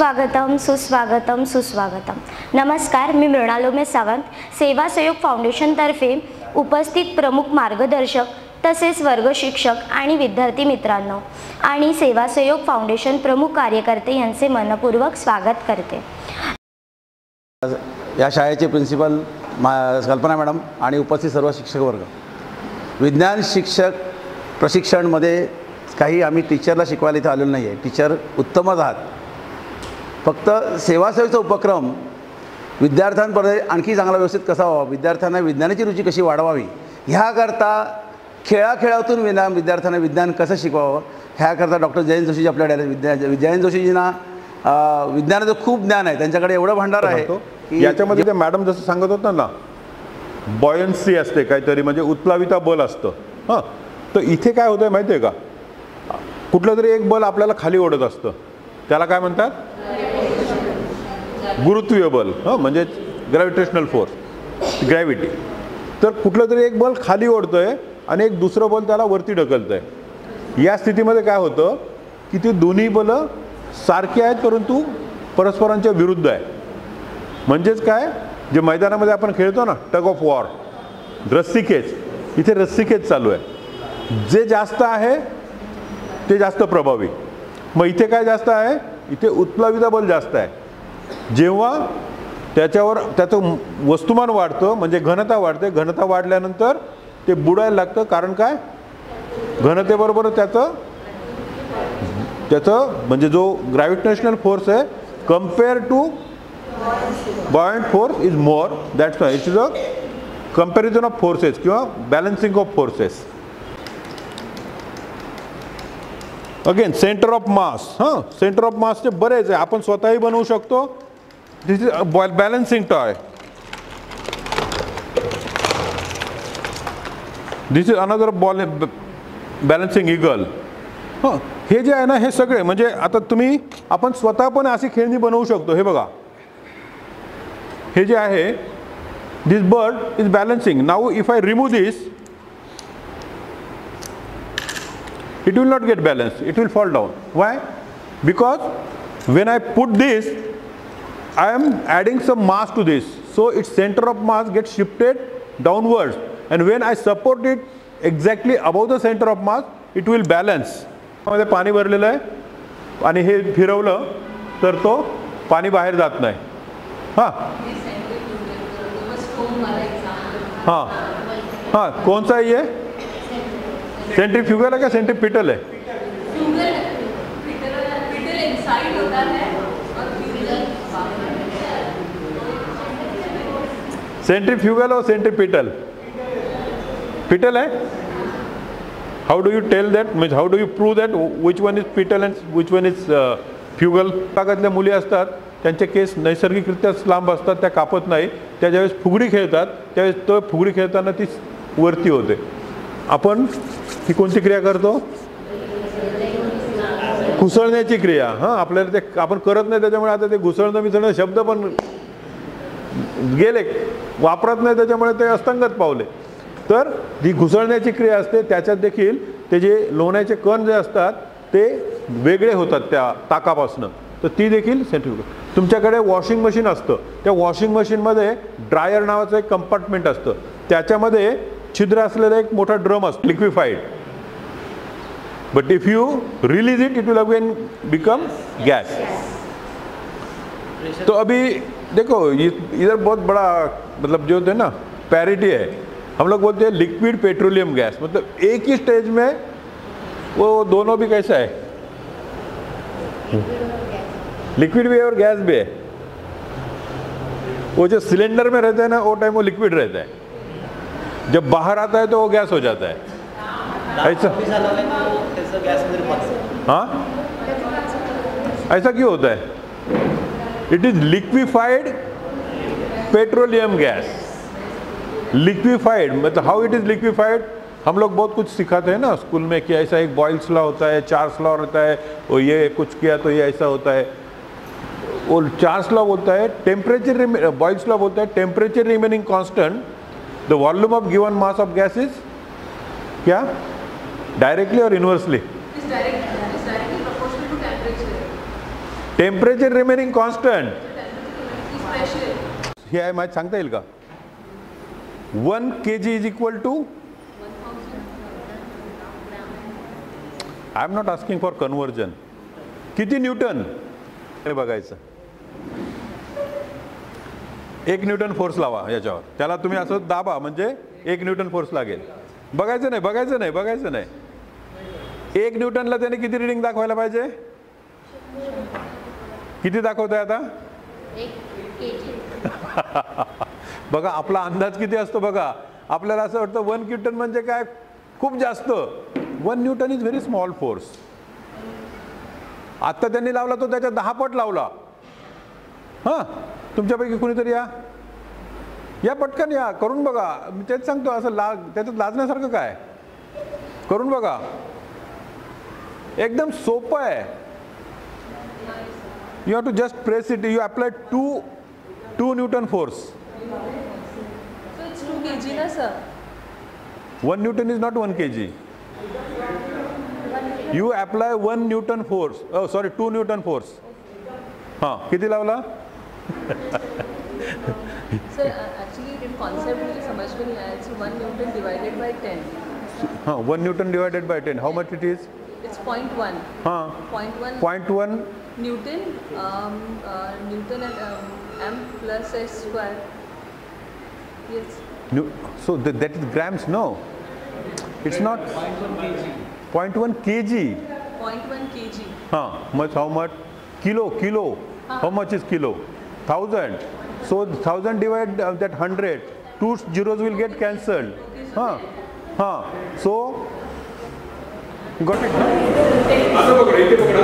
सुस्वागतम सुस्वागतम सुस्वागतम। नमस्कार, मी मृणाल उमेश सावंत, सेवा सहयोग फाउंडेशनतर्फे उपस्थित प्रमुख मार्गदर्शक तसेच वर्ग शिक्षक आणि विद्यार्थी मित्रांनो आणि सेवा सहयोग फाउंडेशन प्रमुख कार्यकर्ते यांचे मनपूर्वक स्वागत करते। या शाळेचे प्रिन्सिपल कल्पना मॅडम आणि उपस्थित सर्व शिक्षक वर्ग, विज्ञान शिक्षक प्रशिक्षणमध्ये काही आम्ही टीचरला शिकवायला इथे आलेलो नाही आहे। टीचर उत्तमच आहात, फक्त सेवासेवेचा उपक्रम विद्यार्थ्यांपर्यंत आणखी चांगला व्यवस्थित कसा व्हावा, विद्यार्थ्यांना विज्ञानाची रुची कशी वाढवावी, ह्याकरता खेळाखेळातून विद्यार्थ्यांना विज्ञान कसं शिकवावं ह्याकरता डॉक्टर जयंत जोशीजी आपल्याकडे जयंत जोशीजींना विज्ञानाचं खूप ज्ञान आहे, त्यांच्याकडे एवढं भांडार आहे की याच्यामध्ये ते मॅडम जसं सांगत होता ना, बॉयन्सी असते काहीतरी, म्हणजे उत्प्लाविता बल असतं। हां, तर इथे काय होतं माहिती आहे का, कुठलं तरी एक बल आपल्याला खाली ओढत असतं, त्याला काय म्हणतात, गुरुत्वीय बल। हां, म्हणजे ग्रॅव्हिटेशनल फोर्स, ग्रॅव्हिटी। तर कुठलं तरी एक बल खाली ओढतंय आणि एक दुसरं बल त्याला वरती ढकलतंय। या स्थितीमध्ये काय होतं की ती दोन्ही बलं सारखी आहेत परंतु परस्परांच्या विरुद्ध आहे। म्हणजेच काय, जे मैदानामध्ये आपण खेळतो ना, टग ऑफ वॉर, रस्सीखेच, इथे रस्सीखेच चालू आहे। जे जास्त आहे ते जास्त प्रभावी। मग इथे काय जास्त आहे, इथे उत्प्लाविता बल जास्त आहे। जेव्हा त्याच्यावर त्याचं वस्तुमान वाढतं म्हणजे घनता वाढते, घनता वाढल्यानंतर ते बुडायला लागतं। कारण काय, घनतेबरोबर त्याचं म्हणजे जो ग्रॅव्हिटेशनल फोर्स आहे compare to buoyant force is more, that's why it is a comparison of forces किंवा balancing of forces. Again centre of mass, हां, सेंटर ऑफ मासचे बरेच आहे, आपण स्वतःही बनवू शकतो। This is balancing toy, this is another balancing eagle. हां, हे जे आहे ना, हे सगळे म्हणजे आता आपण स्वतः पण अशी खेळणी बनवू शकतो। हे बघा, हे जे आहे, this bird is balancing. Now if I remove this, it will not get balanced, it will fall down. Why? Because when I put this, I am adding some mass to this, so its center of mass gets shifted downwards, and when I support it exactly above the center of mass, it will balance. मध्ये पाणी भरलेलं आहे आणि हे फिरवलं तर तो पाणी बाहेर जात नाही। हां हां हां, कौन सा है ये, सेंट्रीफ्यूगल है क्या सेंट्रीपिटल है? सेंट्रीफ्यूगल और सेंट्रीपिटल, पिटल है। How do you tell that, means how do you prove that which one is petal and which one is fugal? भागातल्या मुली असतात त्यांचे केस नैसर्गिकरित्या लांब असतात, त्या कापत नाही, त्या ज्यावेळेस फुगडी खेळतात त्यावेळेस तो फुगडी खेळताना ती वरती होते। आपण ही कोणती क्रिया करतो, घुसळण्याची क्रिया। हां, आपल्याला ते आपण करत नाही, त्याच्यामुळे आता ते घुसळणं मिसळणं शब्द पण गेले, वापरत नाही, त्याच्यामुळे ते अस्तंगत पावले। तर जी घुसळण्याची क्रिया असते त्याच्यात देखील ते जे लोण्याचे कण जे असतात ते वेगळे होतात त्या ताकापासून, तर ती देखील सेंट्रीफ्युगल। तुमच्याकडे वॉशिंग मशीन असतं, त्या वॉशिंग मशीनमध्ये ड्रायर नावाचं एक कंपार्टमेंट असतं, त्याच्यामध्ये छिद्र असलेला एक मोठा ड्रम असतो, liquefied, but if you release it, it will again become gas. तो अभी देखो इधर बहुत बड़ा मतलब जो है ना पैरिटी है, हम लोग बोलते हैं लिक्विड पेट्रोलियम गैस, मतलब एक ही स्टेज में वो दोनों भी कैसा है, लिक्विड भी है और गैस भी है। वो जो सिलेंडर में रहता है ना, वो टाइम वो लिक्विड रहता है, जब बाहर आता है तो वो गैस हो जाता है, ऐसा। हाँ, ऐसा क्यों होता है? It is liquefied petroleum gas. Liquefied मतलब हाउ इट इज लिक्विफाइड, हम लोग बहुत कुछ सिखाते हैं ना स्कूल में कि ऐसा एक बॉयल्स लॉ होता है, चार्ल्स लॉ होता है, और ये कुछ किया तो ये ऐसा होता है। और चार्ल्स लॉ बोलता है टेम्परेचर, बॉयल्स लॉ बोलता है temperature remaining constant, the volume of given mass of gas is क्या, डायरेक्टली और इनवर्सली? टेम्परेचर रिमेनिंग कॉन्स्टंट हे आहे माहिती सांगता येईल का? 1 kg is equal to, I am not asking for conversion, किती न्यूटन हे बघायचं. 1 न्यूटन फोर्स लावा याच्यावर, त्याला तुम्ही असं दाबा म्हणजे 1 न्यूटन फोर्स लागेल. बघायचं नाही, बघायचं नाही, बघायचं नाही. 1 न्यूटनला त्याने किती रिडिंग दाखवायला पाहिजे? किती दाखवत आहे आता? बघा आपला अंदाज किती असतो बघा. आपल्याला असं वाटतं 1 न्यूटन म्हणजे काय खूप जास्त. 1 Newton is very small force. आता त्यांनी लावला तो त्याच्या 10 पट लावला. हां, तुमच्यापैकी कुणीतरी या पटकन या, करून बघा. मी तेच सांगतो, असं त्याच्यात लाजण्यासारखं काय, करून बघा. एकदम सोपं आहे. You have to just press it. You apply 2 newton force. So it's 2 kg na sir? 1 Newton is not 1 kg. You apply 1 Newton force. Oh sorry, 2 Newton force. हाँ, किती लावला? Sir, actually in concept मुझे समझ में नहीं आया. It's 1 Newton divided by 10. हाँ, 1 Newton divided by 10. How much it is? It's 0.1. हाँ, 0.1 0.1. Newton. Newton and m plus s square. Yes. So that is grams, no? It's not 0.1 kg. 0.1 kg. हाँ, much, how much? Kilo. How much is kilo? 1000. So 1000 divided that 100. 2 zeros will get cancelled. हाँ. So got it. आता बघा, इथे बघा.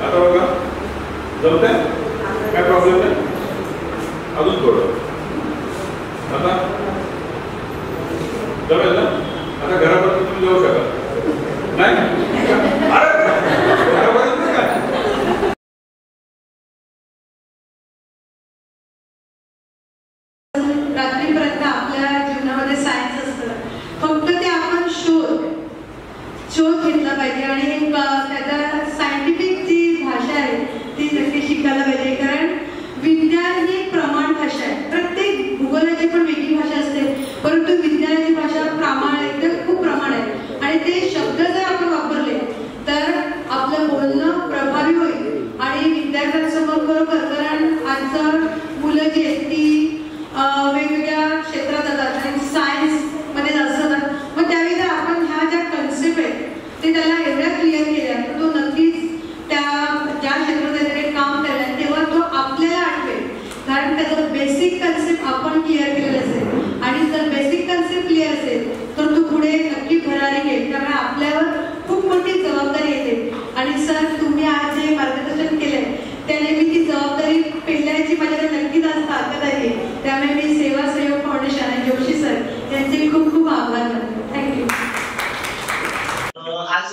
आता बघा. जमतंय? काय प्रॉब्लेम नाही? अजून थोडं. आता जमेल ना? आता घरापर्यंत तुम्ही जाऊ शकाल नाही? घरापर्यंत काय? रात्रीपर्यंत आपल्या जीवनामध्ये सायन्स असतं. फक्त ते आपण शोध घेतला पाहिजे आणि एक त्याचा सायंटिफिक जी भाषा आहे ती नक्की शिकायला पाहिजे. कारण विज्ञान ही प्रमाण भाषा आहे. प्रत्येक भूगोलाची पण वेगळी भाषा असते, परंतु विज्ञानाची भाषा प्रमाण एकदम खूप प्रमाण आहे. आणि ते शब्द जर आपण वापरले तर आपलं बोलणं प्रभावी होईल आणि विद्यार्थ्यांसमोर बरोबर. कारण आजचं मुलं जी आहेत ती वेगवेगळ्या क्षेत्रात जातात आणि सायन्स मध्ये असतात. मग त्यावेळी जर आपण ह्या ज्या कन्सेप्ट आहेत ते त्याला एवढ्या क्लिअर केल्या तर तो नक्कीच त्या ज्या क्षेत्रात त्याने काम केलं तेव्हा तो आपल्याला आठवेल. कारण त्याचं बेसिक कन्सेप्ट आपण क्लिअर केलेलं असेल आणि जर बेसिक कन्सेप्ट क्लिअर असेल तर तो पुढे नक्की भरारी घेईल. त्यामुळे आपल्यावर खूप मोठी जबाबदारी येते. आणि सर, तुम्ही आज जे मार्गदर्शन केलंय त्याने मी ती जबाबदारी पेलण्याची माझ्याकडे नक्कीच आज ताकद आहे. त्यामुळे मी सेवा सहयोग फाउंडेशन आणि जोशी सर यांचे खूप खूप आभार मानते. थँक्यू. आज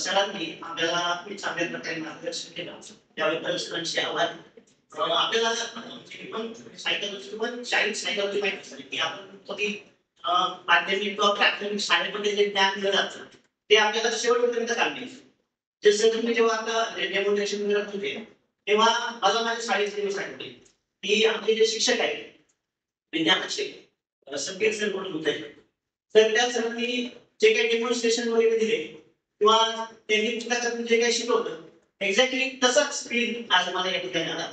सरांनी आपल्याला चांगल्या प्रकारे मार्गदर्शन केलं त्याबद्दल सरांचे आभार. आपल्याला पण सायकोलॉजी पण चाइल्ड सायकोलॉजी माहिती असते की आपण कधी माध्यमिक किंवा प्राथमिक शाळेमध्ये जे ज्ञान दिलं जातं ते आपल्याला शेवटपर्यंत काम नाही. जसं तुम्ही जेव्हा आता डेमॉन्स्ट्रेशन करत होते तेव्हा मला माझ्या शाळेचे दिवस आठवले की आपले जे शिक्षक आहेत विज्ञानाचे संकेत सर म्हणून होते. तर त्या सरांनी जे काही डेमॉन्स्ट्रेशन वगैरे दिले किंवा त्यांनी पुस्तकातून जे काही शिकवलं एक्झॅक्टली तसंच फील आज मला या ठिकाणी आला.